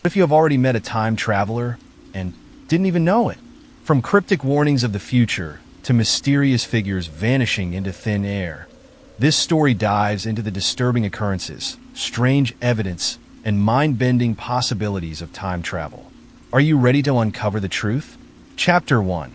What if you have already met a time traveler and didn't even know it? From cryptic warnings of the future to mysterious figures vanishing into thin air, this story dives into the disturbing occurrences, strange evidence, and mind-bending possibilities of time travel. Are you ready to uncover the truth? Chapter 1.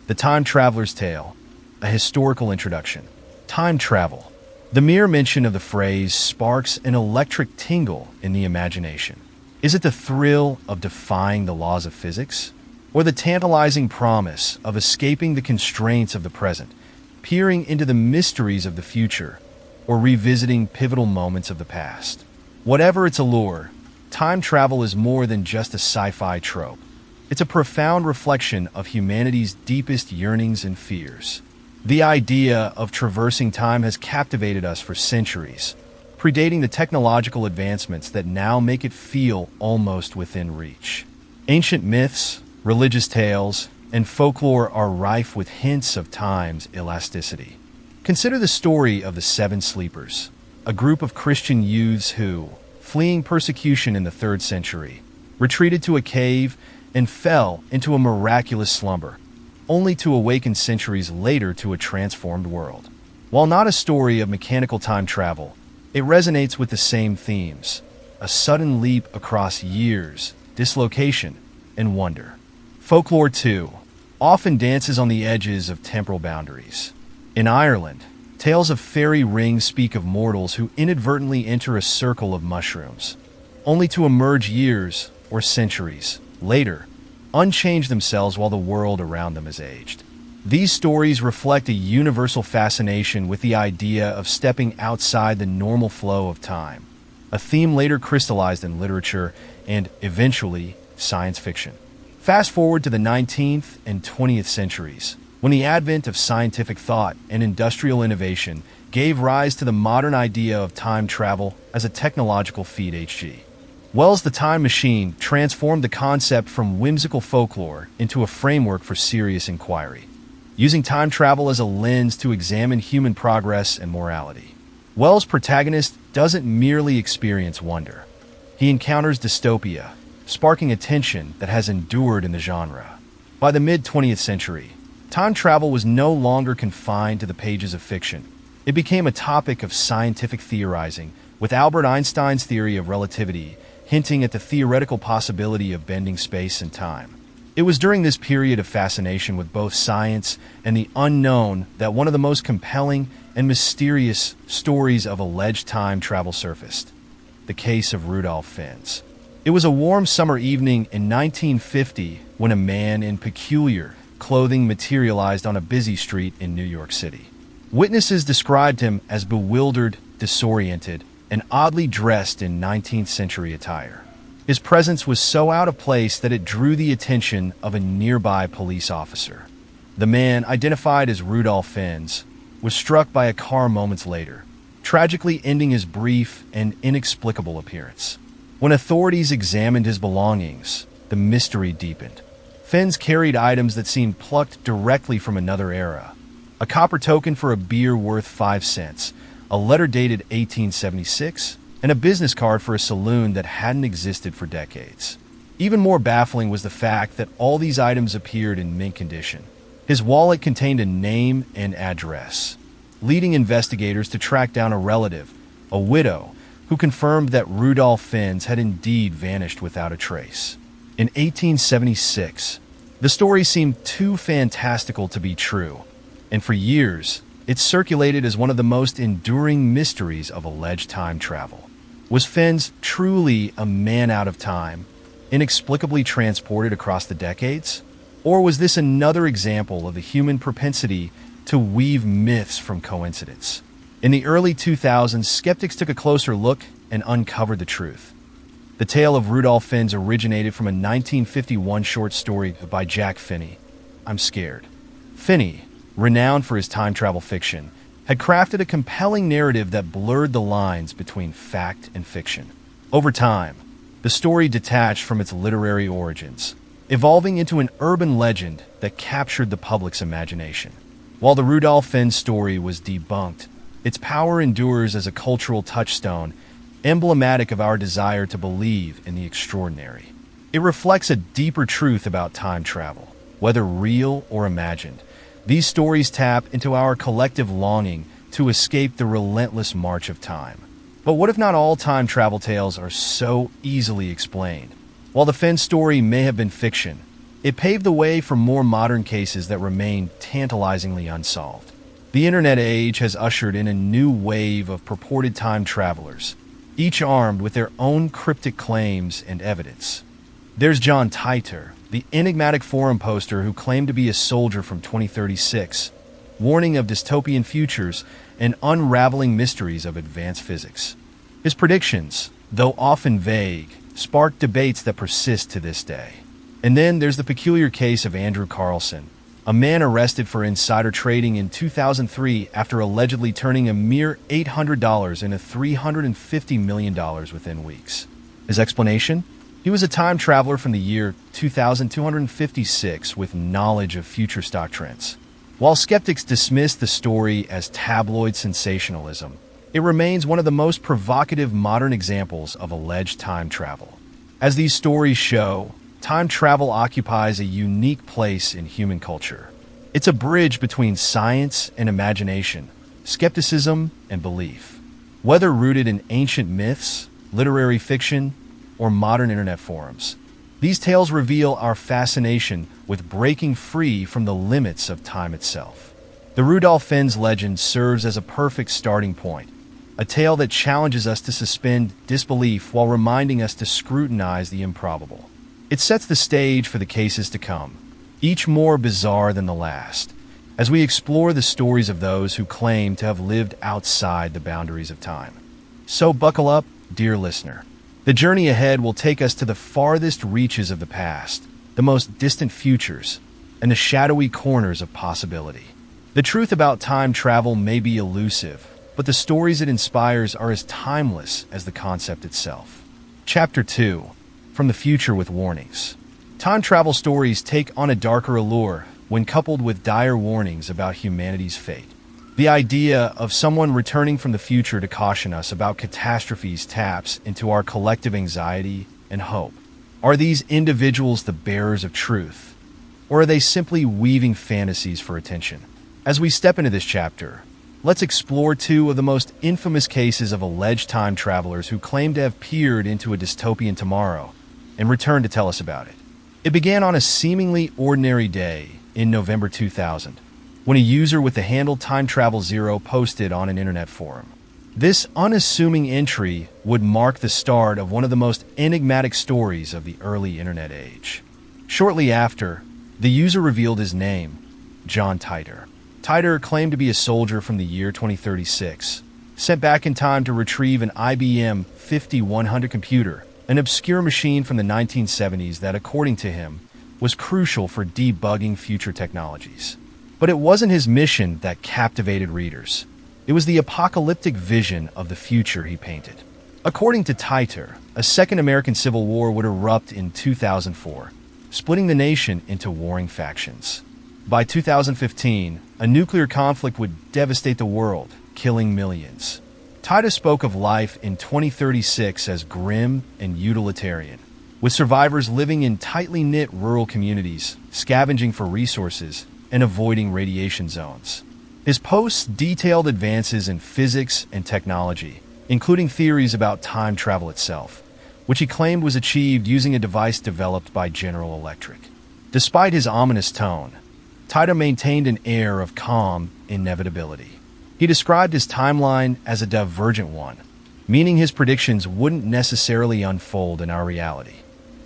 The Time Traveler's Tale. A historical introduction. Time travel. The mere mention of the phrase sparks an electric tingle in the imagination. Is it the thrill of defying the laws of physics? Or the tantalizing promise of escaping the constraints of the present, peering into the mysteries of the future, or revisiting pivotal moments of the past? Whatever its allure, time travel is more than just a sci-fi trope. It's a profound reflection of humanity's deepest yearnings and fears. The idea of traversing time has captivated us for centuries, predating the technological advancements that now make it feel almost within reach. Ancient myths, religious tales, and folklore are rife with hints of time's elasticity. Consider the story of the Seven Sleepers, a group of Christian youths who, fleeing persecution in the 3rd century, retreated to a cave and fell into a miraculous slumber, only to awaken centuries later to a transformed world. While not a story of mechanical time travel, it resonates with the same themes: a sudden leap across years, dislocation, and wonder. Folklore, too, often dances on the edges of temporal boundaries. In Ireland, tales of fairy rings speak of mortals who inadvertently enter a circle of mushrooms, only to emerge years or centuries later, unchanged themselves while the world around them has aged. These stories reflect a universal fascination with the idea of stepping outside the normal flow of time, a theme later crystallized in literature and, eventually, science fiction. Fast forward to the 19th and 20th centuries, when the advent of scientific thought and industrial innovation gave rise to the modern idea of time travel as a technological feat. H.G. Wells' The Time Machine transformed the concept from whimsical folklore into a framework for serious inquiry, using time travel as a lens to examine human progress and morality. Wells' protagonist doesn't merely experience wonder. He encounters dystopia, sparking a tension that has endured in the genre. By the mid-20th century, time travel was no longer confined to the pages of fiction. It became a topic of scientific theorizing, with Albert Einstein's theory of relativity hinting at the theoretical possibility of bending space and time. It was during this period of fascination with both science and the unknown that one of the most compelling and mysterious stories of alleged time travel surfaced: the case of Rudolph Fiennes. It was a warm summer evening in 1950 when a man in peculiar clothing materialized on a busy street in New York City. Witnesses described him as bewildered, disoriented, and oddly dressed in 19th century attire. His presence was so out of place that it drew the attention of a nearby police officer. The man, identified as Rudolph Fiennes, was struck by a car moments later, tragically ending his brief and inexplicable appearance. When authorities examined his belongings, the mystery deepened. Fiennes carried items that seemed plucked directly from another era: a copper token for a beer worth 5 cents, a letter dated 1876, and a business card for a saloon that hadn't existed for decades. Even more baffling was the fact that all these items appeared in mint condition. His wallet contained a name and address, leading investigators to track down a relative, a widow, who confirmed that Rudolph Fiennes had indeed vanished without a trace. In 1876, the story seemed too fantastical to be true, and for years, it circulated as one of the most enduring mysteries of alleged time travel. Was Fiennes truly a man out of time, inexplicably transported across the decades? Or was this another example of the human propensity to weave myths from coincidence? In the early 2000s, skeptics took a closer look and uncovered the truth. The tale of Rudolph Fiennes originated from a 1951 short story by Jack Finney, I'm Scared. Finney, renowned for his time travel fiction, had crafted a compelling narrative that blurred the lines between fact and fiction. Over time, the story detached from its literary origins, evolving into an urban legend that captured the public's imagination. While the Rudolph Fiennes story was debunked, its power endures as a cultural touchstone emblematic of our desire to believe in the extraordinary. It reflects a deeper truth about time travel, whether real or imagined. These stories tap into our collective longing to escape the relentless march of time. But what if not all time travel tales are so easily explained? While the Finn story may have been fiction, it paved the way for more modern cases that remain tantalizingly unsolved. The internet age has ushered in a new wave of purported time travelers, each armed with their own cryptic claims and evidence. There's John Titor, the enigmatic forum poster who claimed to be a soldier from 2036, warning of dystopian futures and unraveling mysteries of advanced physics. His predictions, though often vague, sparked debates that persist to this day. And then there's the peculiar case of Andrew Carlson, a man arrested for insider trading in 2003 after allegedly turning a mere $800 into $350 million within weeks. His explanation? He was a time traveler from the year 2256 with knowledge of future stock trends. While skeptics dismiss the story as tabloid sensationalism, it remains one of the most provocative modern examples of alleged time travel. As these stories show, time travel occupies a unique place in human culture. It's a bridge between science and imagination, skepticism and belief. Whether rooted in ancient myths, literary fiction, or modern internet forums, these tales reveal our fascination with breaking free from the limits of time itself. The Rudolph Finn's legend serves as a perfect starting point, a tale that challenges us to suspend disbelief while reminding us to scrutinize the improbable. It sets the stage for the cases to come, each more bizarre than the last, as we explore the stories of those who claim to have lived outside the boundaries of time. So buckle up, dear listener. The journey ahead will take us to the farthest reaches of the past, the most distant futures, and the shadowy corners of possibility. The truth about time travel may be elusive, but the stories it inspires are as timeless as the concept itself. Chapter 2. From the Future with Warnings. Time travel stories take on a darker allure when coupled with dire warnings about humanity's fate. The idea of someone returning from the future to caution us about catastrophes taps into our collective anxiety and hope. Are these individuals the bearers of truth, or are they simply weaving fantasies for attention? As we step into this chapter, let's explore two of the most infamous cases of alleged time travelers who claim to have peered into a dystopian tomorrow and returned to tell us about it. It began on a seemingly ordinary day in November 2000. When a user with the handle Time Travel Zero posted on an internet forum. This unassuming entry would mark the start of one of the most enigmatic stories of the early internet age. Shortly after, the user revealed his name, John Titor. Titor claimed to be a soldier from the year 2036, sent back in time to retrieve an IBM 5100 computer, an obscure machine from the 1970s that, according to him, was crucial for debugging future technologies. But it wasn't his mission that captivated readers. It was the apocalyptic vision of the future he painted. According to Titor, a second American Civil War would erupt in 2004, splitting the nation into warring factions. By 2015, a nuclear conflict would devastate the world, killing millions. Titor spoke of life in 2036 as grim and utilitarian, with survivors living in tightly knit rural communities, scavenging for resources, and avoiding radiation zones. His posts detailed advances in physics and technology, including theories about time travel itself, which he claimed was achieved using a device developed by General Electric. Despite his ominous tone, Titor maintained an air of calm inevitability. He described his timeline as a divergent one, meaning his predictions wouldn't necessarily unfold in our reality.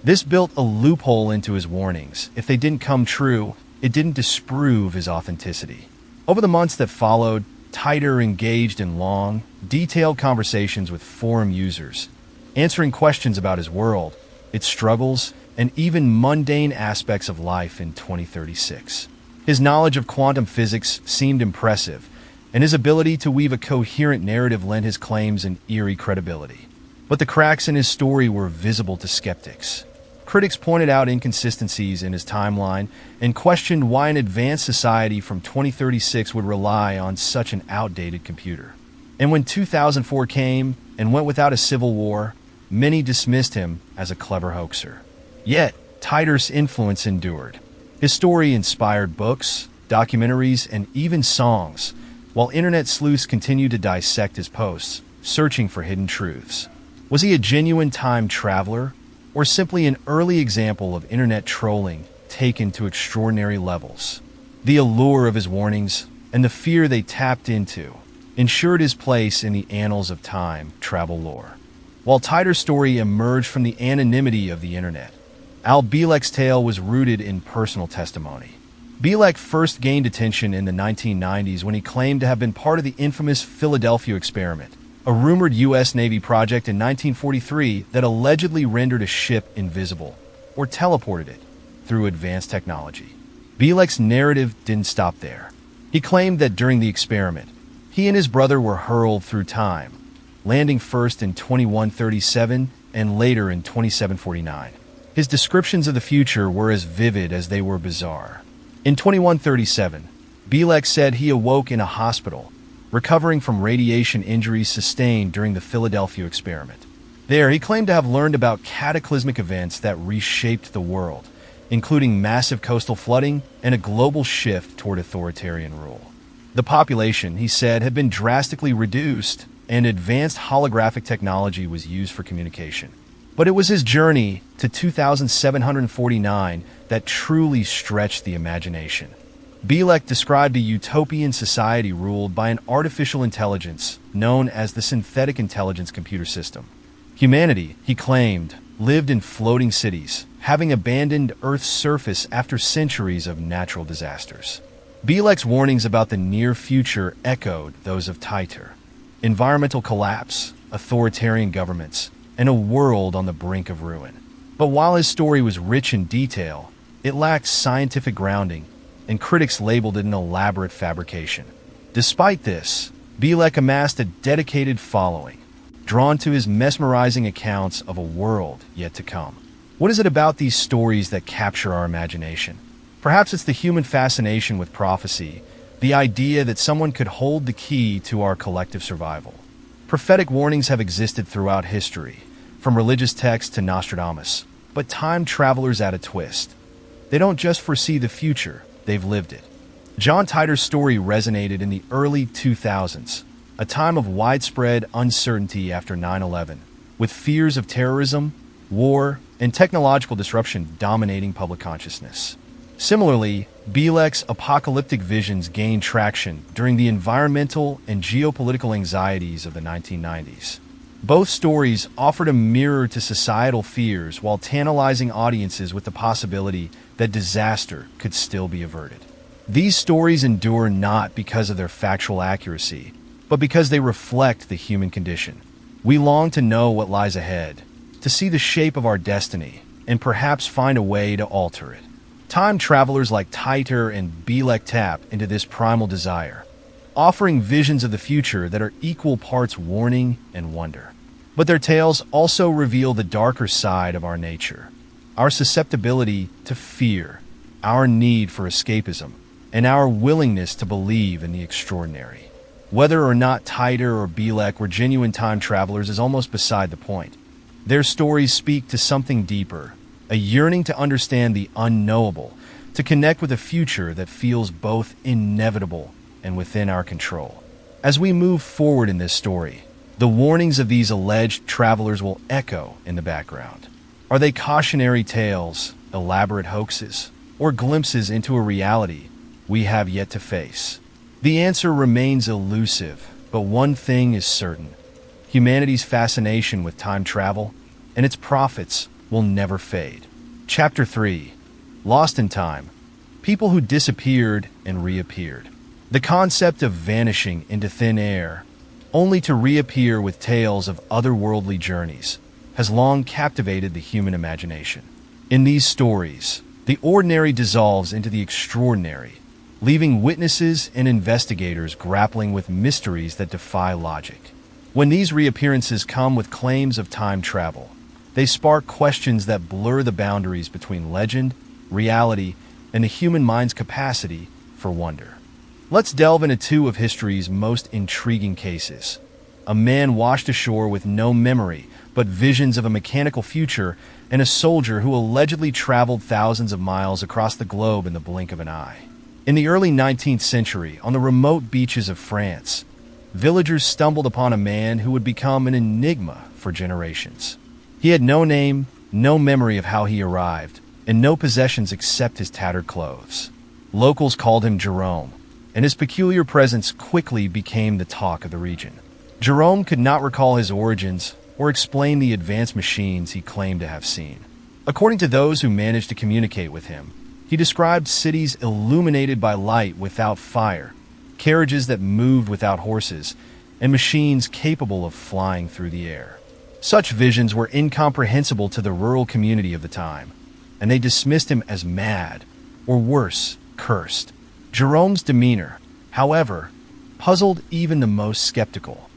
This built a loophole into his warnings. If they didn't come true, it didn't disprove his authenticity. Over the months that followed, Titor engaged in long, detailed conversations with forum users, answering questions about his world, its struggles, and even mundane aspects of life in 2036. His knowledge of quantum physics seemed impressive, and his ability to weave a coherent narrative lent his claims an eerie credibility. But the cracks in his story were visible to skeptics. Critics pointed out inconsistencies in his timeline and questioned why an advanced society from 2036 would rely on such an outdated computer. And when 2004 came, and went without a civil war, many dismissed him as a clever hoaxer. Yet, Titer's influence endured. His story inspired books, documentaries, and even songs, while internet sleuths continued to dissect his posts, searching for hidden truths. Was he a genuine time traveler, or simply an early example of internet trolling taken to extraordinary levels? The allure of his warnings and the fear they tapped into ensured his place in the annals of time travel lore. While Titer's story emerged from the anonymity of the internet, Al Bielek's tale was rooted in personal testimony. Bielek first gained attention in the 1990s when he claimed to have been part of the infamous Philadelphia experiment, a rumored U.S. Navy project in 1943 that allegedly rendered a ship invisible, or teleported it, through advanced technology. Bielek's narrative didn't stop there. He claimed that during the experiment, he and his brother were hurled through time, landing first in 2137 and later in 2749. His descriptions of the future were as vivid as they were bizarre. In 2137, Bielek said he awoke in a hospital, recovering from radiation injuries sustained during the Philadelphia experiment. There, he claimed to have learned about cataclysmic events that reshaped the world, including massive coastal flooding and a global shift toward authoritarian rule. The population, he said, had been drastically reduced, and advanced holographic technology was used for communication. But it was his journey to 2749 that truly stretched the imagination. Bielek described a utopian society ruled by an artificial intelligence known as the synthetic intelligence computer system. Humanity, he claimed, lived in floating cities, having abandoned Earth's surface after centuries of natural disasters. Bielek's warnings about the near future echoed those of Titer: environmental collapse, authoritarian governments, and a world on the brink of ruin. But while his story was rich in detail, it lacked scientific grounding, and critics labeled it an elaborate fabrication. Despite this, Bielek amassed a dedicated following, drawn to his mesmerizing accounts of a world yet to come. What is it about these stories that capture our imagination? Perhaps it's the human fascination with prophecy, the idea that someone could hold the key to our collective survival. Prophetic warnings have existed throughout history, from religious texts to Nostradamus, but time travelers add a twist. They don't just foresee the future, they've lived it. John Titer's story resonated in the early 2000s, a time of widespread uncertainty after 9/11, with fears of terrorism, war, and technological disruption dominating public consciousness. Similarly, Bielek's apocalyptic visions gained traction during the environmental and geopolitical anxieties of the 1990s. Both stories offered a mirror to societal fears while tantalizing audiences with the possibility that disaster could still be averted. These stories endure not because of their factual accuracy, but because they reflect the human condition. We long to know what lies ahead, to see the shape of our destiny, and perhaps find a way to alter it. Time travelers like Titer and Bielek tap into this primal desire, offering visions of the future that are equal parts warning and wonder. But their tales also reveal the darker side of our nature, our susceptibility to fear, our need for escapism, and our willingness to believe in the extraordinary. Whether or not Titer or Bielek were genuine time travelers is almost beside the point. Their stories speak to something deeper, a yearning to understand the unknowable, to connect with a future that feels both inevitable and within our control. As we move forward in this story, the warnings of these alleged travelers will echo in the background. Are they cautionary tales, elaborate hoaxes, or glimpses into a reality we have yet to face? The answer remains elusive, but one thing is certain: humanity's fascination with time travel and its profits will never fade. Chapter 3: Lost in Time. People who disappeared and reappeared. The concept of vanishing into thin air, only to reappear with tales of otherworldly journeys, has long captivated the human imagination. In these stories, the ordinary dissolves into the extraordinary, leaving witnesses and investigators grappling with mysteries that defy logic. When these reappearances come with claims of time travel, they spark questions that blur the boundaries between legend, reality, and the human mind's capacity for wonder. Let's delve into two of history's most intriguing cases: a man washed ashore with no memory but visions of a mechanical future, and a soldier who allegedly traveled thousands of miles across the globe in the blink of an eye. In the early 19th century, on the remote beaches of France, villagers stumbled upon a man who would become an enigma for generations. He had no name, no memory of how he arrived, and no possessions except his tattered clothes. Locals called him Jerome, and his peculiar presence quickly became the talk of the region. Jerome could not recall his origins or explain the advanced machines he claimed to have seen. According to those who managed to communicate with him, he described cities illuminated by light without fire, carriages that moved without horses, and machines capable of flying through the air. Such visions were incomprehensible to the rural community of the time, and they dismissed him as mad, or worse, cursed. Jerome's demeanor, however, puzzled even the most skeptical.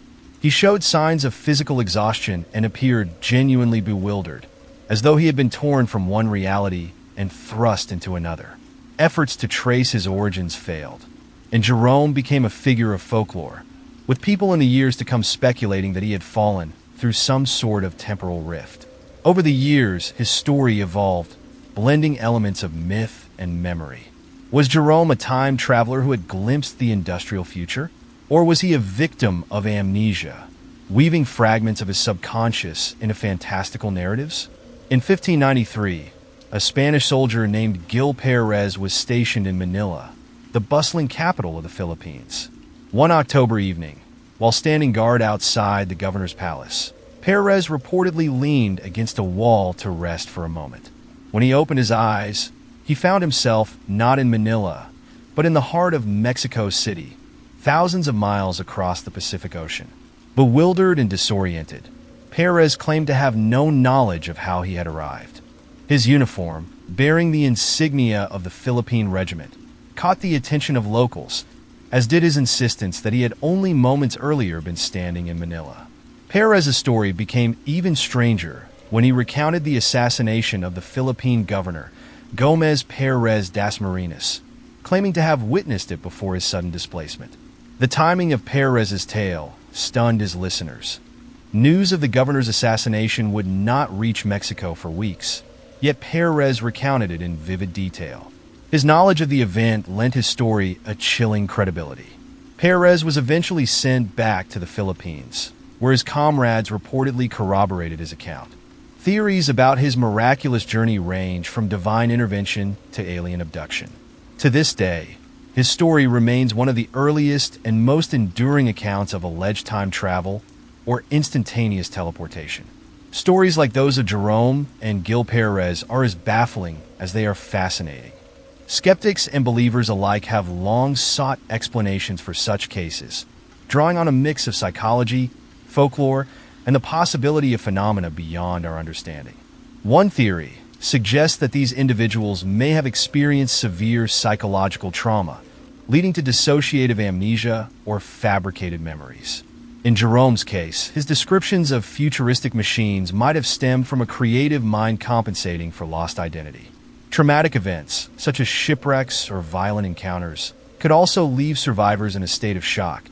He showed signs of physical exhaustion and appeared genuinely bewildered, as though he had been torn from one reality and thrust into another. Efforts to trace his origins failed, and Jerome became a figure of folklore, with people in the years to come speculating that he had fallen through some sort of temporal rift. Over the years, his story evolved, blending elements of myth and memory. Was Jerome a time traveler who had glimpsed the industrial future? Or was he a victim of amnesia, weaving fragments of his subconscious into fantastical narratives? In 1593, a Spanish soldier named Gil Perez was stationed in Manila, the bustling capital of the Philippines. One October evening, while standing guard outside the governor's palace, Perez reportedly leaned against a wall to rest for a moment. When he opened his eyes, he found himself not in Manila, but in the heart of Mexico City, thousands of miles across the Pacific Ocean. Bewildered and disoriented, Perez claimed to have no knowledge of how he had arrived. His uniform, bearing the insignia of the Philippine Regiment, caught the attention of locals, as did his insistence that he had only moments earlier been standing in Manila. Perez's story became even stranger when he recounted the assassination of the Philippine governor, Gomez Perez Dasmariñas, claiming to have witnessed it before his sudden displacement. The timing of Perez's tale stunned his listeners. News of the governor's assassination would not reach Mexico for weeks, yet Perez recounted it in vivid detail. His knowledge of the event lent his story a chilling credibility. Perez was eventually sent back to the Philippines, where his comrades reportedly corroborated his account. Theories about his miraculous journey range from divine intervention to alien abduction. To this day, his story remains one of the earliest and most enduring accounts of alleged time travel or instantaneous teleportation. Stories like those of Jerome and Gil Perez are as baffling as they are fascinating. Skeptics and believers alike have long sought explanations for such cases, drawing on a mix of psychology, folklore, and the possibility of phenomena beyond our understanding. One theory suggests that these individuals may have experienced severe psychological trauma, leading to dissociative amnesia or fabricated memories. In Jerome's case, his descriptions of futuristic machines might have stemmed from a creative mind compensating for lost identity. Traumatic events, such as shipwrecks or violent encounters, could also leave survivors in a state of shock,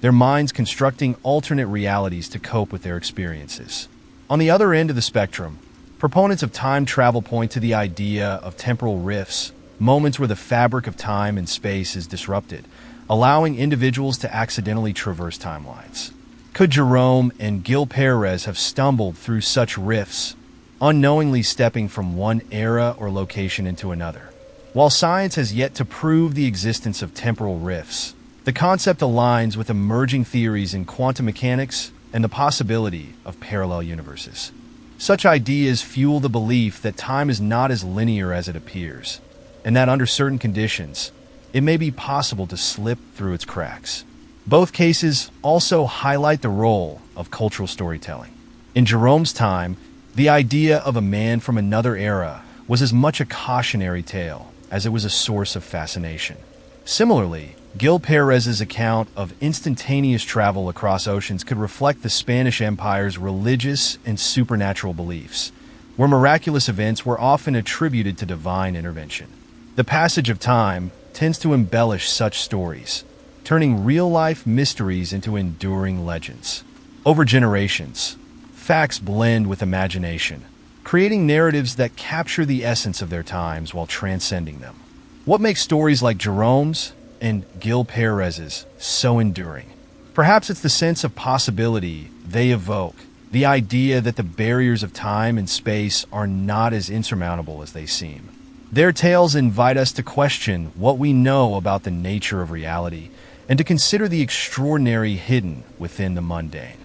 their minds constructing alternate realities to cope with their experiences. On the other end of the spectrum, proponents of time travel point to the idea of temporal rifts, moments where the fabric of time and space is disrupted, allowing individuals to accidentally traverse timelines. Could Jerome and Gil Perez have stumbled through such rifts, unknowingly stepping from one era or location into another? While science has yet to prove the existence of temporal rifts, the concept aligns with emerging theories in quantum mechanics and the possibility of parallel universes. Such ideas fuel the belief that time is not as linear as it appears, and that under certain conditions, it may be possible to slip through its cracks. Both cases also highlight the role of cultural storytelling. In Jerome's time, the idea of a man from another era was as much a cautionary tale as it was a source of fascination. Similarly, Gil Perez's account of instantaneous travel across oceans could reflect the Spanish Empire's religious and supernatural beliefs, where miraculous events were often attributed to divine intervention. The passage of time tends to embellish such stories, turning real-life mysteries into enduring legends. Over generations, facts blend with imagination, creating narratives that capture the essence of their times while transcending them. What makes stories like Jerome's and Gil Perez's so enduring? Perhaps it's the sense of possibility they evoke, the idea that the barriers of time and space are not as insurmountable as they seem. Their tales invite us to question what we know about the nature of reality and to consider the extraordinary hidden within the mundane.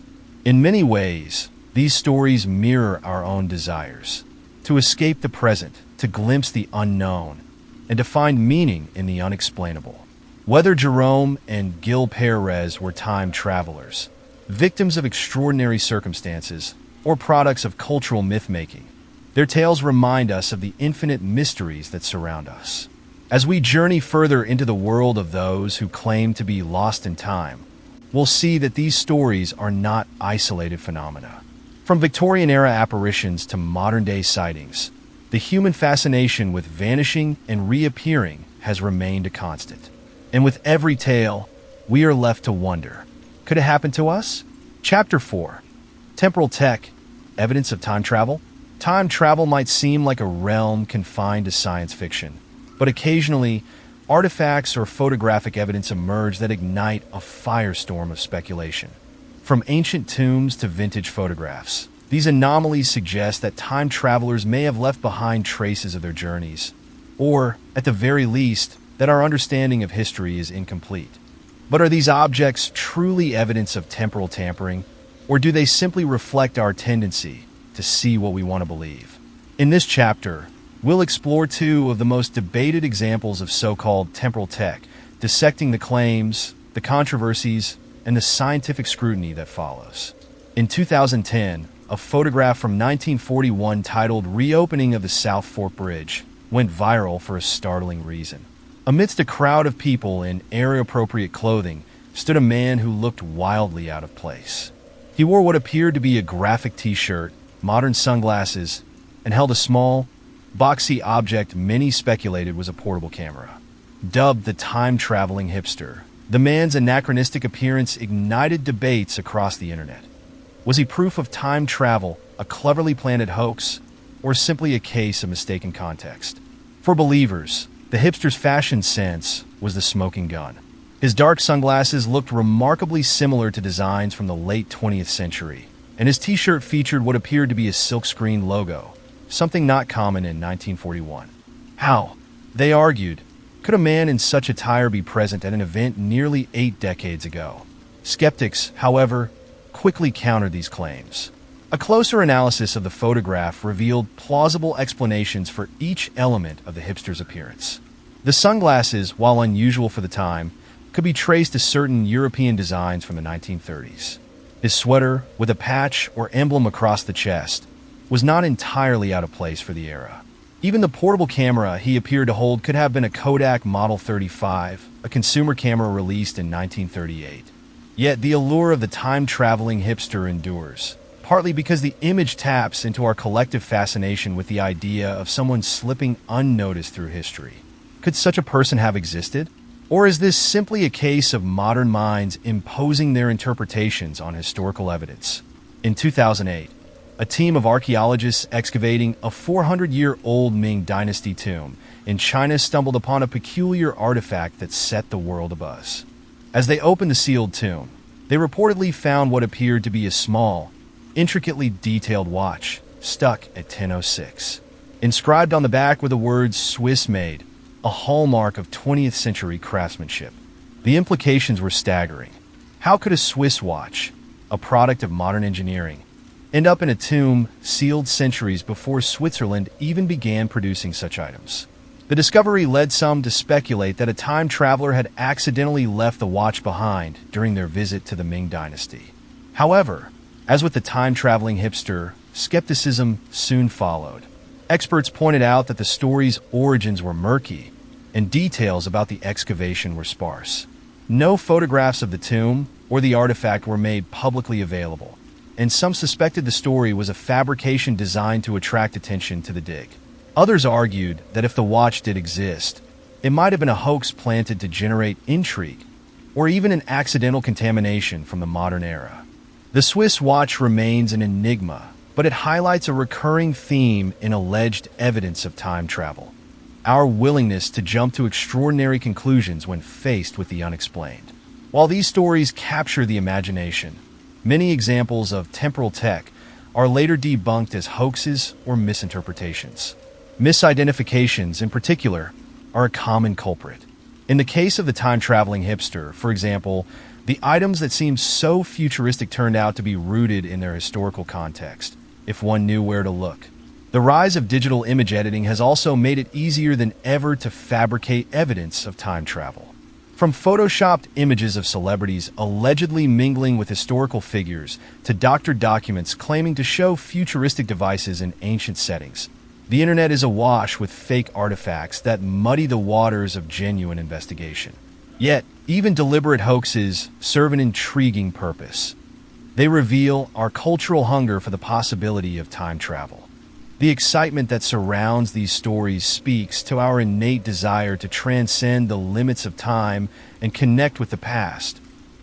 In many ways, these stories mirror our own desires to escape the present, to glimpse the unknown, and to find meaning in the unexplainable. Whether Jerome and Gil Perez were time travelers, victims of extraordinary circumstances, or products of cultural myth-making, their tales remind us of the infinite mysteries that surround us. As we journey further into the world of those who claim to be lost in time, we'll see that these stories are not isolated phenomena. From Victorian-era apparitions to modern-day sightings, the human fascination with vanishing and reappearing has remained a constant. And with every tale, we are left to wonder, could it happen to us? Chapter 4. Temporal Tech, Evidence of Time Travel? Time travel might seem like a realm confined to science fiction, but occasionally, artifacts or photographic evidence emerge that ignite a firestorm of speculation. From ancient tombs to vintage photographs, these anomalies suggest that time travelers may have left behind traces of their journeys, or, at the very least, that our understanding of history is incomplete. But are these objects truly evidence of temporal tampering, or do they simply reflect our tendency to see what we want to believe? In this chapter, we'll explore two of the most debated examples of so-called temporal tech, dissecting the claims, the controversies, and the scientific scrutiny that follows. In 2010, a photograph from 1941 titled "Reopening of the South Fork Bridge" went viral for a startling reason. Amidst a crowd of people in era-appropriate clothing stood a man who looked wildly out of place. He wore what appeared to be a graphic t-shirt, modern sunglasses, and held a small, boxy object many speculated was a portable camera. Dubbed the time-traveling hipster, the man's anachronistic appearance ignited debates across the internet. Was he proof of time travel, a cleverly planted hoax, or simply a case of mistaken context? For believers, the hipster's fashion sense was the smoking gun. His dark sunglasses looked remarkably similar to designs from the late 20th century, and his t-shirt featured what appeared to be a silkscreen logo, something not common in 1941. How, they argued, could a man in such attire be present at an event nearly 8 decades ago? Skeptics, however, quickly countered these claims. A closer analysis of the photograph revealed plausible explanations for each element of the hipster's appearance. The sunglasses, while unusual for the time, could be traced to certain European designs from the 1930s. His sweater, with a patch or emblem across the chest, was not entirely out of place for the era. Even the portable camera he appeared to hold could have been a Kodak Model 35, a consumer camera released in 1938. Yet the allure of the time-traveling hipster endures, partly because the image taps into our collective fascination with the idea of someone slipping unnoticed through history. Could such a person have existed? Or is this simply a case of modern minds imposing their interpretations on historical evidence? In 2008, a team of archaeologists excavating a 400-year-old Ming Dynasty tomb in China stumbled upon a peculiar artifact that set the world abuzz. As they opened the sealed tomb, they reportedly found what appeared to be a small, intricately detailed watch stuck at 10:06. Inscribed on the back were the words "Swiss made," a hallmark of 20th century craftsmanship. The implications were staggering. How could a Swiss watch, a product of modern engineering, end up in a tomb sealed centuries before Switzerland even began producing such items? The discovery led some to speculate that a time traveler had accidentally left the watch behind during their visit to the Ming Dynasty. However, as with the time-traveling hipster, skepticism soon followed. Experts pointed out that the story's origins were murky, and details about the excavation were sparse. No photographs of the tomb or the artifact were made publicly available, and some suspected the story was a fabrication designed to attract attention to the dig. Others argued that if the watch did exist, it might have been a hoax planted to generate intrigue, or even an accidental contamination from the modern era. The Swiss watch remains an enigma, but it highlights a recurring theme in alleged evidence of time travel: our willingness to jump to extraordinary conclusions when faced with the unexplained. While these stories capture the imagination, many examples of temporal tech are later debunked as hoaxes or misinterpretations. Misidentifications, in particular, are a common culprit. In the case of the time-traveling hipster, for example, the items that seemed so futuristic turned out to be rooted in their historical context, if one knew where to look. The rise of digital image editing has also made it easier than ever to fabricate evidence of time travel. From photoshopped images of celebrities allegedly mingling with historical figures to doctored documents claiming to show futuristic devices in ancient settings, the internet is awash with fake artifacts that muddy the waters of genuine investigation. Yet, even deliberate hoaxes serve an intriguing purpose. They reveal our cultural hunger for the possibility of time travel. The excitement that surrounds these stories speaks to our innate desire to transcend the limits of time and connect with the past,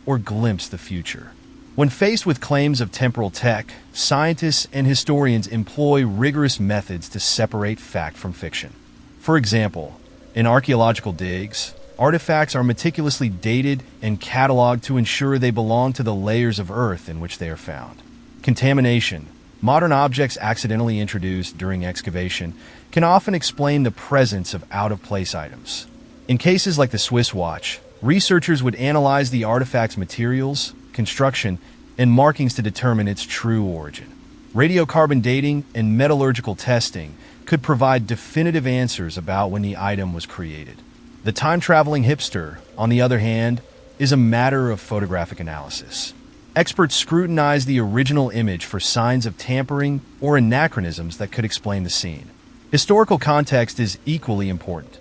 or glimpse the future. When faced with claims of temporal tech, scientists and historians employ rigorous methods to separate fact from fiction. For example, in archaeological digs, artifacts are meticulously dated and cataloged to ensure they belong to the layers of earth in which they are found. Contamination, modern objects accidentally introduced during excavation, can often explain the presence of out-of-place items. In cases like the Swiss watch, researchers would analyze the artifact's materials, construction, and markings to determine its true origin. Radiocarbon dating and metallurgical testing could provide definitive answers about when the item was created. The time-traveling hipster, on the other hand, is a matter of photographic analysis. Experts scrutinize the original image for signs of tampering or anachronisms that could explain the scene. Historical context is equally important.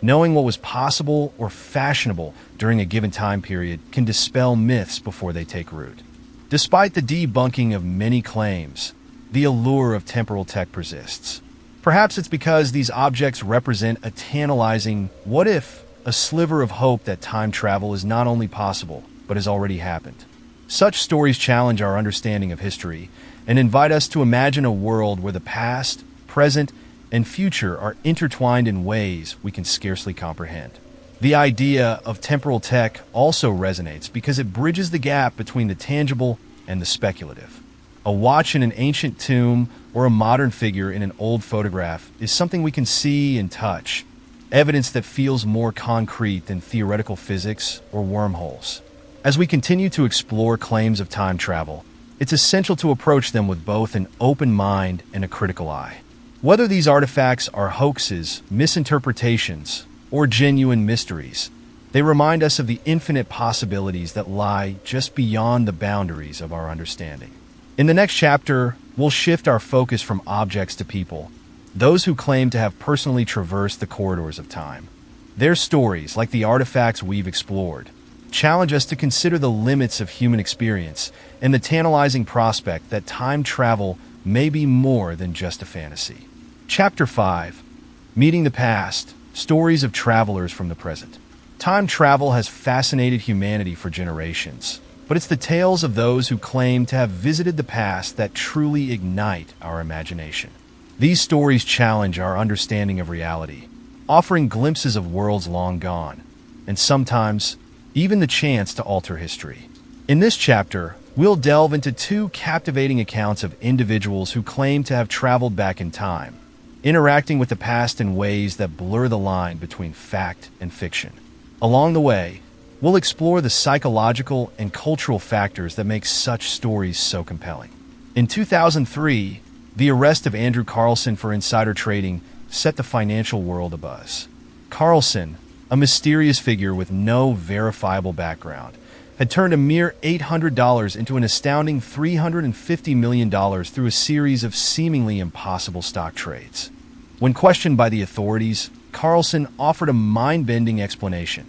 Knowing what was possible or fashionable during a given time period can dispel myths before they take root. Despite the debunking of many claims, the allure of temporal tech persists. Perhaps it's because these objects represent a tantalizing what if, a sliver of hope that time travel is not only possible, but has already happened. Such stories challenge our understanding of history and invite us to imagine a world where the past, present, and future are intertwined in ways we can scarcely comprehend. The idea of temporal tech also resonates because it bridges the gap between the tangible and the speculative. A watch in an ancient tomb or a modern figure in an old photograph is something we can see and touch, evidence that feels more concrete than theoretical physics or wormholes. As we continue to explore claims of time travel, it's essential to approach them with both an open mind and a critical eye. Whether these artifacts are hoaxes, misinterpretations, or genuine mysteries, they remind us of the infinite possibilities that lie just beyond the boundaries of our understanding. In the next chapter, we'll shift our focus from objects to people, those who claim to have personally traversed the corridors of time. Their stories, like the artifacts we've explored, challenge us to consider the limits of human experience and the tantalizing prospect that time travel may be more than just a fantasy. Chapter 5: Meeting the Past, Stories of Travelers from the Present. Time travel has fascinated humanity for generations, but it's the tales of those who claim to have visited the past that truly ignite our imagination. These stories challenge our understanding of reality, offering glimpses of worlds long gone, and sometimes even the chance to alter history. In this chapter, we'll delve into two captivating accounts of individuals who claim to have traveled back in time, interacting with the past in ways that blur the line between fact and fiction. Along the way, we'll explore the psychological and cultural factors that make such stories so compelling. In 2003, the arrest of Andrew Carlson for insider trading set the financial world abuzz. Carlson, a mysterious figure with no verifiable background, had turned a mere $800 into an astounding $350 million through a series of seemingly impossible stock trades. When questioned by the authorities, Carlson offered a mind-bending explanation.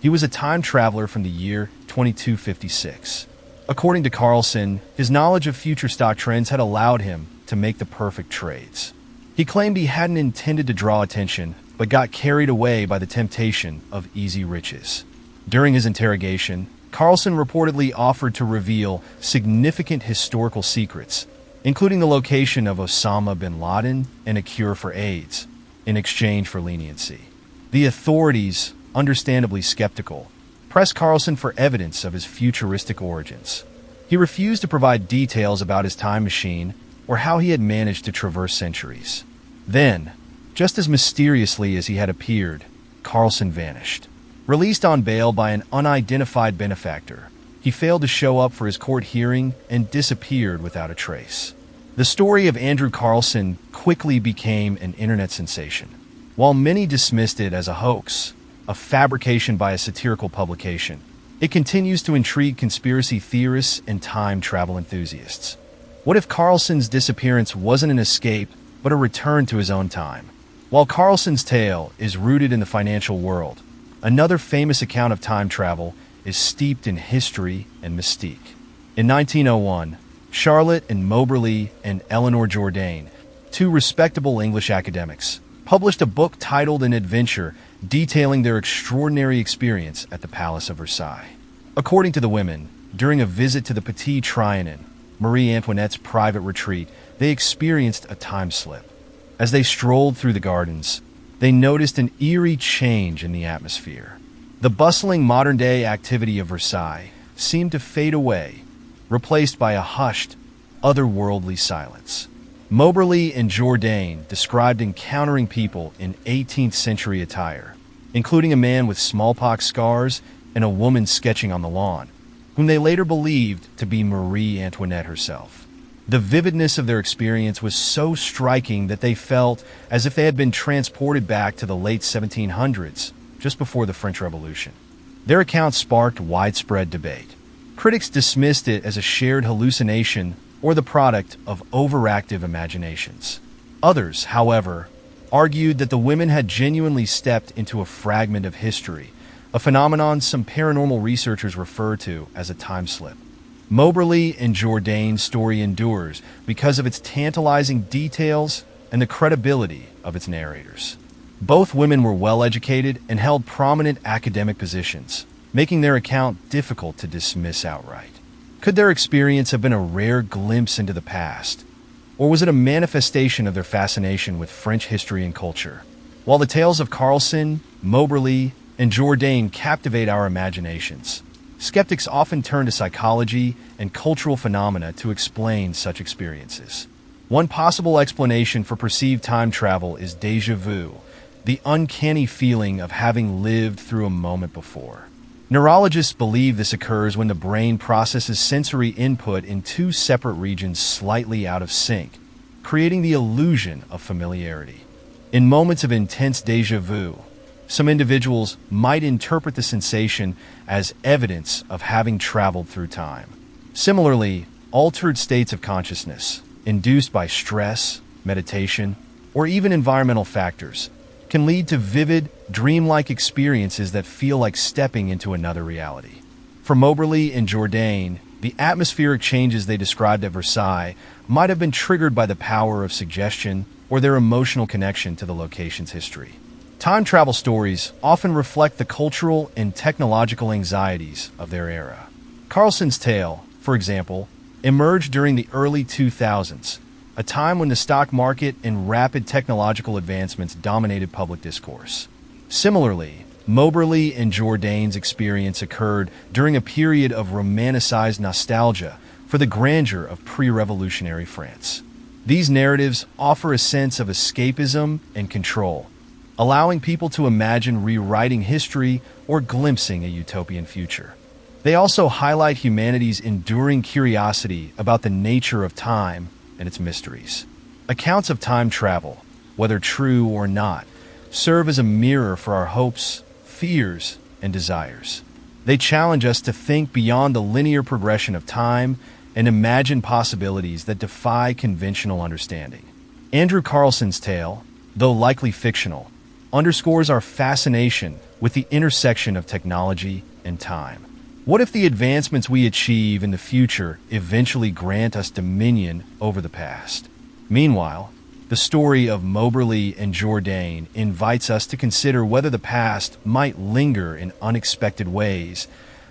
He was a time traveler from the year 2256. According to Carlson, his knowledge of future stock trends had allowed him to make the perfect trades. He claimed he hadn't intended to draw attention, but got carried away by the temptation of easy riches. During his interrogation, Carlson reportedly offered to reveal significant historical secrets, including the location of Osama bin Laden and a cure for AIDS, in exchange for leniency. The authorities, understandably skeptical, pressed Carlson for evidence of his futuristic origins. He refused to provide details about his time machine or how he had managed to traverse centuries. Then, just as mysteriously as he had appeared, Carlson vanished. Released on bail by an unidentified benefactor, he failed to show up for his court hearing and disappeared without a trace. The story of Andrew Carlson quickly became an internet sensation. While many dismissed it as a hoax, a fabrication by a satirical publication, it continues to intrigue conspiracy theorists and time travel enthusiasts. What if Carlson's disappearance wasn't an escape, but a return to his own time? While Carlson's tale is rooted in the financial world, another famous account of time travel is steeped in history and mystique. In 1901, Charlotte and Moberly and Eleanor Jourdain, two respectable English academics, published a book titled An Adventure detailing their extraordinary experience at the Palace of Versailles. According to the women, during a visit to the Petit Trianon, Marie Antoinette's private retreat, they experienced a time slip. As they strolled through the gardens, they noticed an eerie change in the atmosphere. The bustling modern-day activity of Versailles seemed to fade away, replaced by a hushed, otherworldly silence. Moberly and Jourdain described encountering people in 18th century attire, including a man with smallpox scars and a woman sketching on the lawn, whom they later believed to be Marie Antoinette herself. The vividness of their experience was so striking that they felt as if they had been transported back to the late 1700s, just before the French Revolution. Their account sparked widespread debate. Critics dismissed it as a shared hallucination or the product of overactive imaginations. Others, however, argued that the women had genuinely stepped into a fragment of history, a phenomenon some paranormal researchers refer to as a time slip. Moberly and Jourdain's story endures because of its tantalizing details and the credibility of its narrators. Both women were well-educated and held prominent academic positions, making their account difficult to dismiss outright. Could their experience have been a rare glimpse into the past, or was it a manifestation of their fascination with French history and culture? While the tales of Carlson, Moberly, and Jourdain captivate our imaginations, skeptics often turn to psychology and cultural phenomena to explain such experiences. One possible explanation for perceived time travel is déjà vu, the uncanny feeling of having lived through a moment before. Neurologists believe this occurs when the brain processes sensory input in two separate regions slightly out of sync, creating the illusion of familiarity. In moments of intense déjà vu, some individuals might interpret the sensation as evidence of having traveled through time. Similarly, altered states of consciousness, induced by stress, meditation, or even environmental factors, can lead to vivid, dreamlike experiences that feel like stepping into another reality. For Moberly and Jourdain, the atmospheric changes they described at Versailles might have been triggered by the power of suggestion or their emotional connection to the location's history. Time travel stories often reflect the cultural and technological anxieties of their era. Carlson's tale, for example, emerged during the early 2000s, a time when the stock market and rapid technological advancements dominated public discourse. Similarly, Moberly and Jourdain's experience occurred during a period of romanticized nostalgia for the grandeur of pre-revolutionary France. These narratives offer a sense of escapism and control, allowing people to imagine rewriting history or glimpsing a utopian future. They also highlight humanity's enduring curiosity about the nature of time and its mysteries. Accounts of time travel, whether true or not, serve as a mirror for our hopes, fears, and desires. They challenge us to think beyond the linear progression of time and imagine possibilities that defy conventional understanding. Andrew Carlson's tale, though likely fictional, underscores our fascination with the intersection of technology and time. What if the advancements we achieve in the future eventually grant us dominion over the past? Meanwhile, the story of Moberly and Jourdain invites us to consider whether the past might linger in unexpected ways,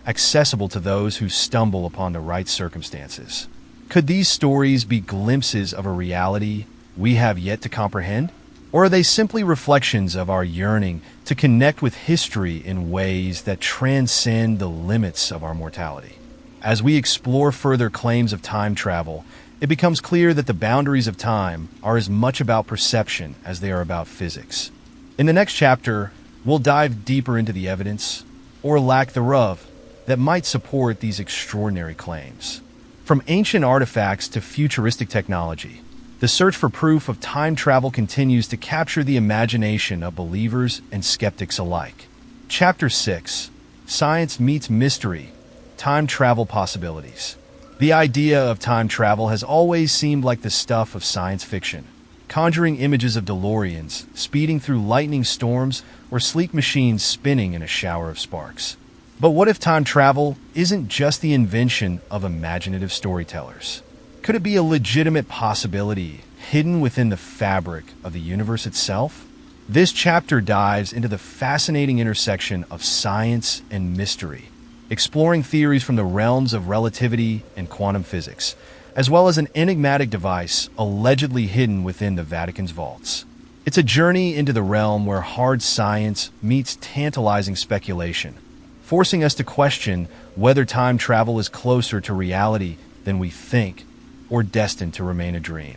accessible to those who stumble upon the right circumstances. Could these stories be glimpses of a reality we have yet to comprehend? Or are they simply reflections of our yearning to connect with history in ways that transcend the limits of our mortality? As we explore further claims of time travel, it becomes clear that the boundaries of time are as much about perception as they are about physics. In the next chapter, we'll dive deeper into the evidence, or lack thereof, that might support these extraordinary claims. From ancient artifacts to futuristic technology, the search for proof of time travel continues to capture the imagination of believers and skeptics alike. Chapter 6: Science Meets Mystery, Time Travel Possibilities. The idea of time travel has always seemed like the stuff of science fiction, conjuring images of DeLoreans speeding through lightning storms or sleek machines spinning in a shower of sparks. But what if time travel isn't just the invention of imaginative storytellers? Could it be a legitimate possibility hidden within the fabric of the universe itself? This chapter dives into the fascinating intersection of science and mystery, exploring theories from the realms of relativity and quantum physics, as well as an enigmatic device allegedly hidden within the Vatican's vaults. It's a journey into the realm where hard science meets tantalizing speculation, forcing us to question whether time travel is closer to reality than we think, or destined to remain a dream.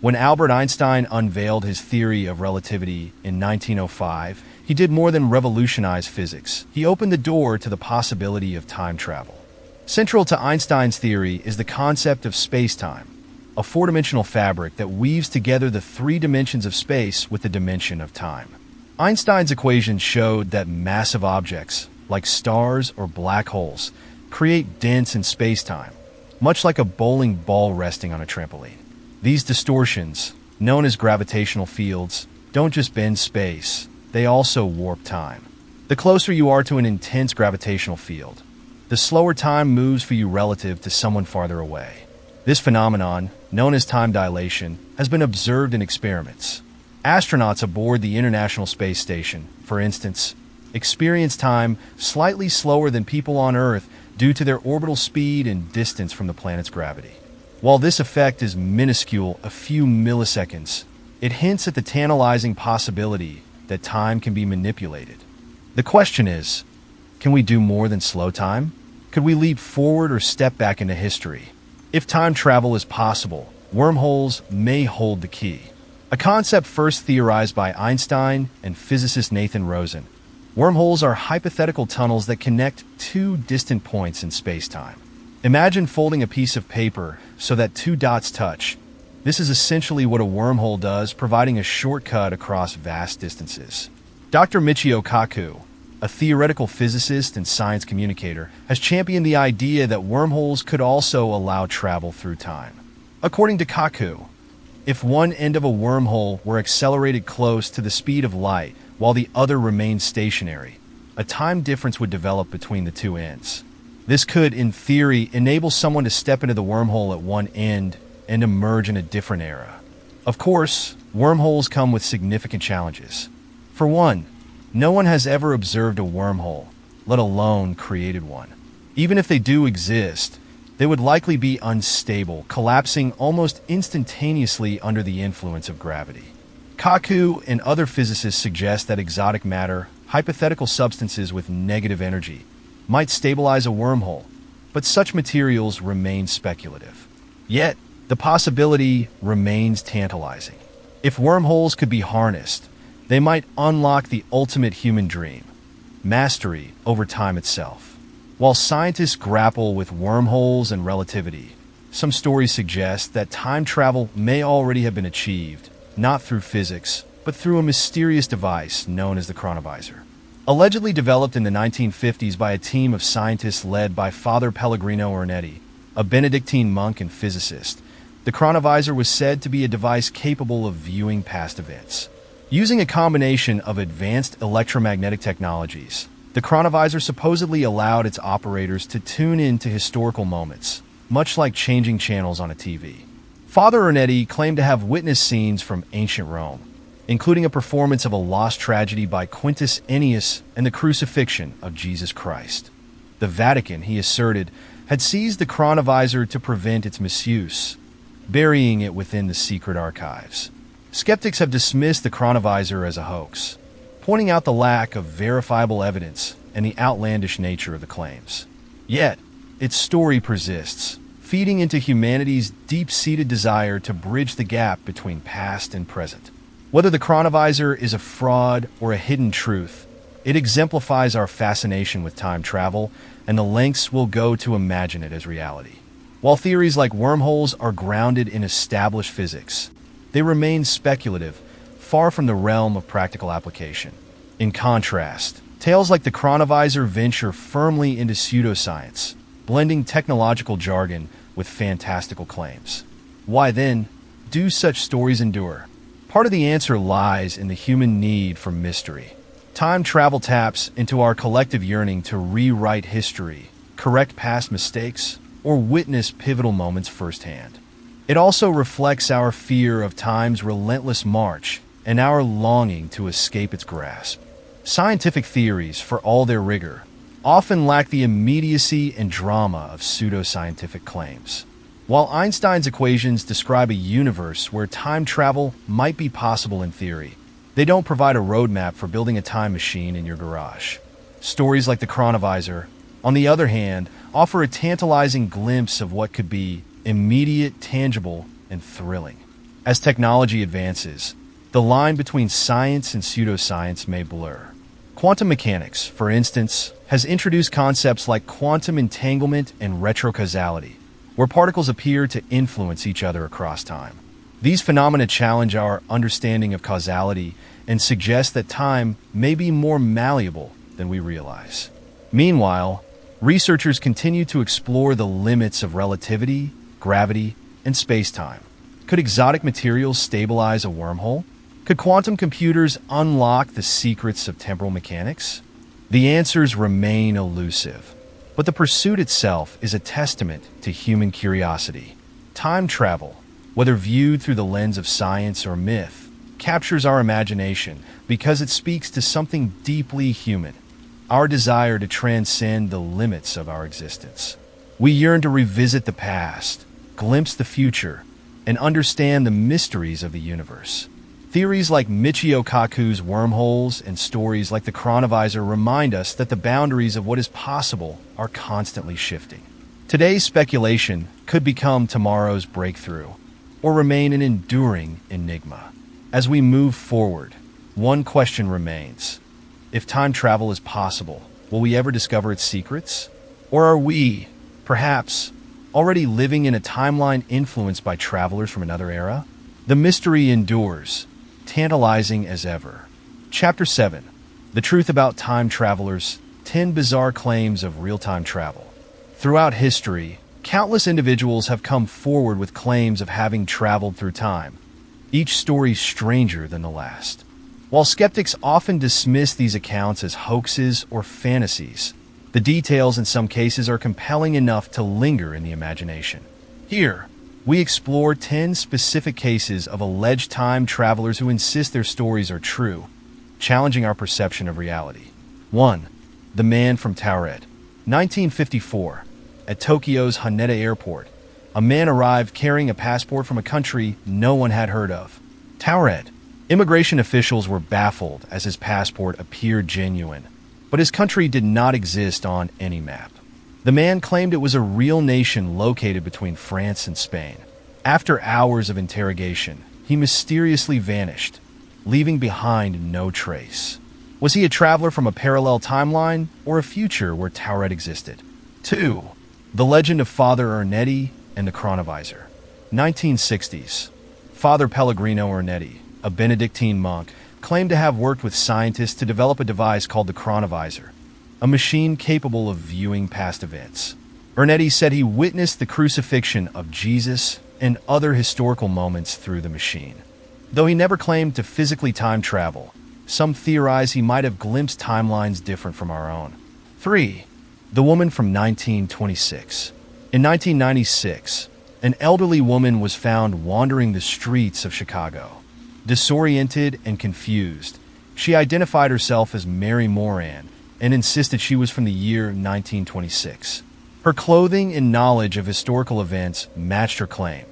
When Albert Einstein unveiled his theory of relativity in 1905, he did more than revolutionize physics. He opened the door to the possibility of time travel. Central to Einstein's theory is the concept of space-time, a four-dimensional fabric that weaves together the three dimensions of space with the dimension of time. Einstein's equations showed that massive objects, like stars or black holes, create dents in space-time, much like a bowling ball resting on a trampoline. These distortions, known as gravitational fields, don't just bend space, they also warp time. The closer you are to an intense gravitational field, the slower time moves for you relative to someone farther away. This phenomenon, known as time dilation, has been observed in experiments. Astronauts aboard the International Space Station, for instance, experience time slightly slower than people on Earth due to their orbital speed and distance from the planet's gravity. While this effect is minuscule, a few milliseconds, it hints at the tantalizing possibility that time can be manipulated. The question is, can we do more than slow time? Could we leap forward or step back into history? If time travel is possible, wormholes may hold the key. A concept first theorized by Einstein and physicist Nathan Rosen. Wormholes are hypothetical tunnels that connect two distant points in space-time. Imagine folding a piece of paper so that two dots touch. This is essentially what a wormhole does, providing a shortcut across vast distances. Dr. Michio Kaku, a theoretical physicist and science communicator, has championed the idea that wormholes could also allow travel through time. According to Kaku, if one end of a wormhole were accelerated close to the speed of light while the other remained stationary, a time difference would develop between the two ends. This could, in theory, enable someone to step into the wormhole at one end and emerge in a different era. Of course, wormholes come with significant challenges. For one, no one has ever observed a wormhole, let alone created one. Even if they do exist, they would likely be unstable, collapsing almost instantaneously under the influence of gravity. Kaku and other physicists suggest that exotic matter, hypothetical substances with negative energy, might stabilize a wormhole, but such materials remain speculative. Yet, the possibility remains tantalizing. If wormholes could be harnessed, they might unlock the ultimate human dream, mastery over time itself. While scientists grapple with wormholes and relativity, some stories suggest that time travel may already have been achieved, not through physics, but through a mysterious device known as the chronovisor. Allegedly developed in the 1950s by a team of scientists led by Father Pellegrino Ernetti, a Benedictine monk and physicist, the chronovisor was said to be a device capable of viewing past events. Using a combination of advanced electromagnetic technologies, the chronovisor supposedly allowed its operators to tune in to historical moments, much like changing channels on a TV. Father Ernetti claimed to have witnessed scenes from ancient Rome, including a performance of a lost tragedy by Quintus Ennius and the crucifixion of Jesus Christ. The The Vatican, he asserted, had seized the chronovisor to prevent its misuse, burying it within the secret archives. Skeptics have dismissed the chronovisor as a hoax, pointing out the lack of verifiable evidence and the outlandish nature of the claims. Yet, its story persists, feeding into humanity's deep-seated desire to bridge the gap between past and present. Whether the chronovisor is a fraud or a hidden truth, it exemplifies our fascination with time travel and the lengths we'll go to imagine it as reality. While theories like wormholes are grounded in established physics, they remain speculative, far from the realm of practical application. In contrast, tales like the chronovisor venture firmly into pseudoscience, blending technological jargon with fantastical claims. Why then do such stories endure? Part of the answer lies in the human need for mystery. Time travel taps into our collective yearning to rewrite history, correct past mistakes, or witness pivotal moments firsthand. It also reflects our fear of time's relentless march and our longing to escape its grasp. Scientific theories, for all their rigor, often lack the immediacy and drama of pseudoscientific claims. While Einstein's equations describe a universe where time travel might be possible in theory, they don't provide a roadmap for building a time machine in your garage. Stories like the chronovisor, on the other hand, offer a tantalizing glimpse of what could be immediate, tangible, and thrilling. As technology advances, the line between science and pseudoscience may blur. Quantum mechanics, for instance, has introduced concepts like quantum entanglement and retrocausality, where particles appear to influence each other across time. These phenomena challenge our understanding of causality and suggest that time may be more malleable than we realize. Meanwhile, researchers continue to explore the limits of relativity, gravity, and space-time. Could exotic materials stabilize a wormhole? Could quantum computers unlock the secrets of temporal mechanics? The answers remain elusive, but the pursuit itself is a testament to human curiosity. Time travel, whether viewed through the lens of science or myth, captures our imagination because it speaks to something deeply human, our desire to transcend the limits of our existence. We yearn to revisit the past, glimpse the future, and understand the mysteries of the universe. Theories like Michio Kaku's wormholes and stories like the chronovisor remind us that the boundaries of what is possible are constantly shifting. Today's speculation could become tomorrow's breakthrough, or remain an enduring enigma. As we move forward, one question remains. If time travel is possible, will we ever discover its secrets? Or are we, perhaps, already living in a timeline influenced by travelers from another era? The mystery endures, tantalizing as ever. Chapter 7. The Truth About Time Travelers, 10 Bizarre Claims of Real-Time Travel. Throughout history, countless individuals have come forward with claims of having traveled through time, each story stranger than the last. While skeptics often dismiss these accounts as hoaxes or fantasies, the details in some cases are compelling enough to linger in the imagination. Here, we explore 10 specific cases of alleged time travelers who insist their stories are true, challenging our perception of reality. 1. The Man from Tauret. 1954. At Tokyo's Haneda Airport, a man arrived carrying a passport from a country no one had heard of. Tauret. Immigration officials were baffled as his passport appeared genuine, but his country did not exist on any map. The man claimed it was a real nation located between France and Spain. After hours of interrogation, he mysteriously vanished, leaving behind no trace. Was he a traveler from a parallel timeline or a future where Tauret existed? 2. The Legend of Father Ernetti and the Chronovisor. 1960s. Father Pellegrino Ernetti, a Benedictine monk, claimed to have worked with scientists to develop a device called the Chronovisor, a machine capable of viewing past events. Ernetti said he witnessed the crucifixion of Jesus and other historical moments through the machine. Though he never claimed to physically time travel, some theorize he might have glimpsed timelines different from our own. 3. The Woman from 1926. In 1996, an elderly woman was found wandering the streets of Chicago. Disoriented and confused, she identified herself as Mary Moran and insisted she was from the year 1926. Her clothing and knowledge of historical events matched her claim,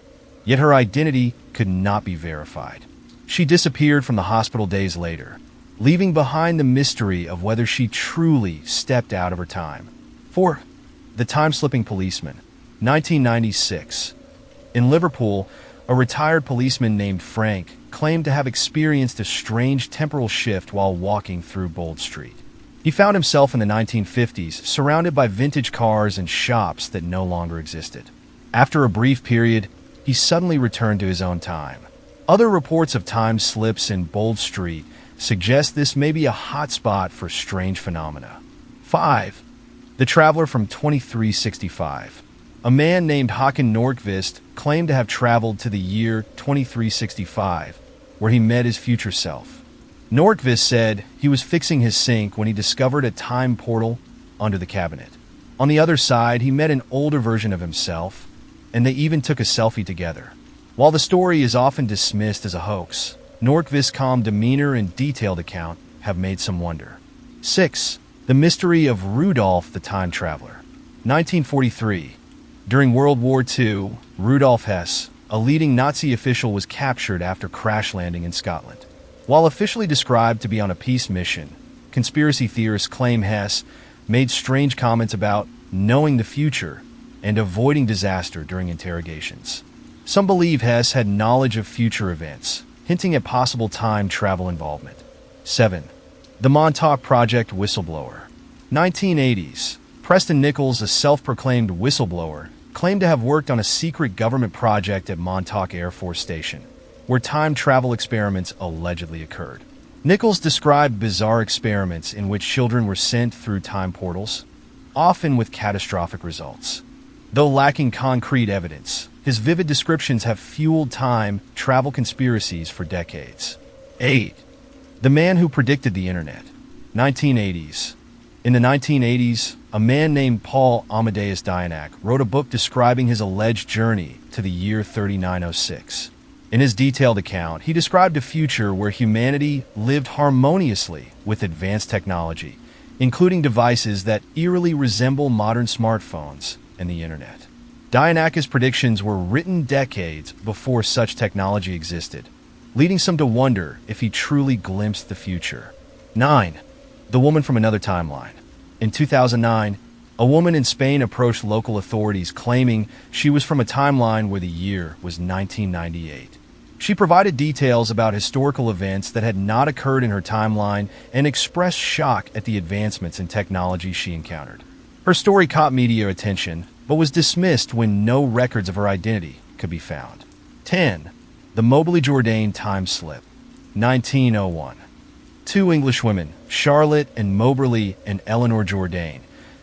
yet her identity could not be verified. She disappeared from the hospital days later, leaving behind the mystery of whether she truly stepped out of her time. 4. The Time-Slipping Policeman, 1996. In Liverpool, a retired policeman named Frank claimed to have experienced a strange temporal shift while walking through Bold Street. He found himself in the 1950s, surrounded by vintage cars and shops that no longer existed. After a brief period, he suddenly returned to his own time. Other reports of time slips in Bold Street suggest this may be a hotspot for strange phenomena. 5. The Traveler from 2365. A man named Håkon Nordqvist claimed to have traveled to the year 2365, where he met his future self. Nordqvist said he was fixing his sink when he discovered a time portal under the cabinet. On the other side, he met an older version of himself, and they even took a selfie together. While the story is often dismissed as a hoax, Nordqvist's calm demeanor and detailed account have made some wonder. 6. The Mystery of Rudolf the Time Traveler, 1943. During World War II, Rudolf Hess, a leading Nazi official, was captured after crash landing in Scotland. While officially described to be on a peace mission, conspiracy theorists claim Hess made strange comments about knowing the future and avoiding disaster during interrogations. Some believe Hess had knowledge of future events, hinting at possible time travel involvement. 7. The Montauk Project Whistleblower, 1980s. Preston Nichols, a self-proclaimed whistleblower, claimed to have worked on a secret government project at Montauk Air Force Station, where time travel experiments allegedly occurred. Nichols described bizarre experiments in which children were sent through time portals, often with catastrophic results. Though lacking concrete evidence, his vivid descriptions have fueled time travel conspiracies for decades. 8. The Man Who Predicted the Internet, 1980s. In the 1980s, a man named Paul Amadeus Dianak wrote a book describing his alleged journey to the year 3906. In his detailed account, he described a future where humanity lived harmoniously with advanced technology, including devices that eerily resemble modern smartphones and the internet. Dianak's predictions were written decades before such technology existed, leading some to wonder if he truly glimpsed the future. 9. The Woman from Another Timeline. In 2009, a woman in Spain approached local authorities claiming she was from a timeline where the year was 1998. She provided details about historical events that had not occurred in her timeline and expressed shock at the advancements in technology she encountered. Her story caught media attention, but was dismissed when no records of her identity could be found. 10. The Mobley Jourdain Time Slip, 1901. Two English women, Charlotte and Moberly and Eleanor Jourdain,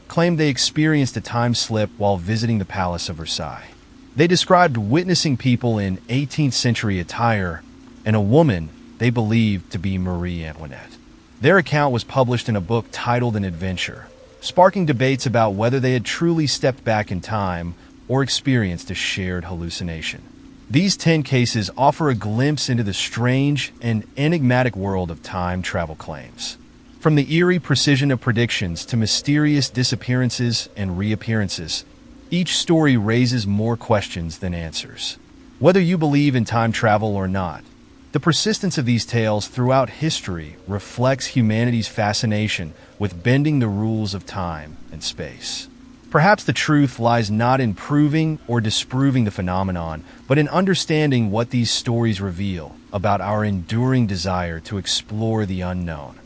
claimed they experienced a time slip while visiting the Palace of Versailles. They described witnessing people in 18th century attire and a woman they believed to be Marie Antoinette. Their account was published in a book titled An Adventure, sparking debates about whether they had truly stepped back in time or experienced a shared hallucination. These 10 cases offer a glimpse into the strange and enigmatic world of time travel claims. From the eerie precision of predictions to mysterious disappearances and reappearances, each story raises more questions than answers. Whether you believe in time travel or not, the persistence of these tales throughout history reflects humanity's fascination with bending the rules of time and space. Perhaps the truth lies not in proving or disproving the phenomenon, but in understanding what these stories reveal about our enduring desire to explore the unknown.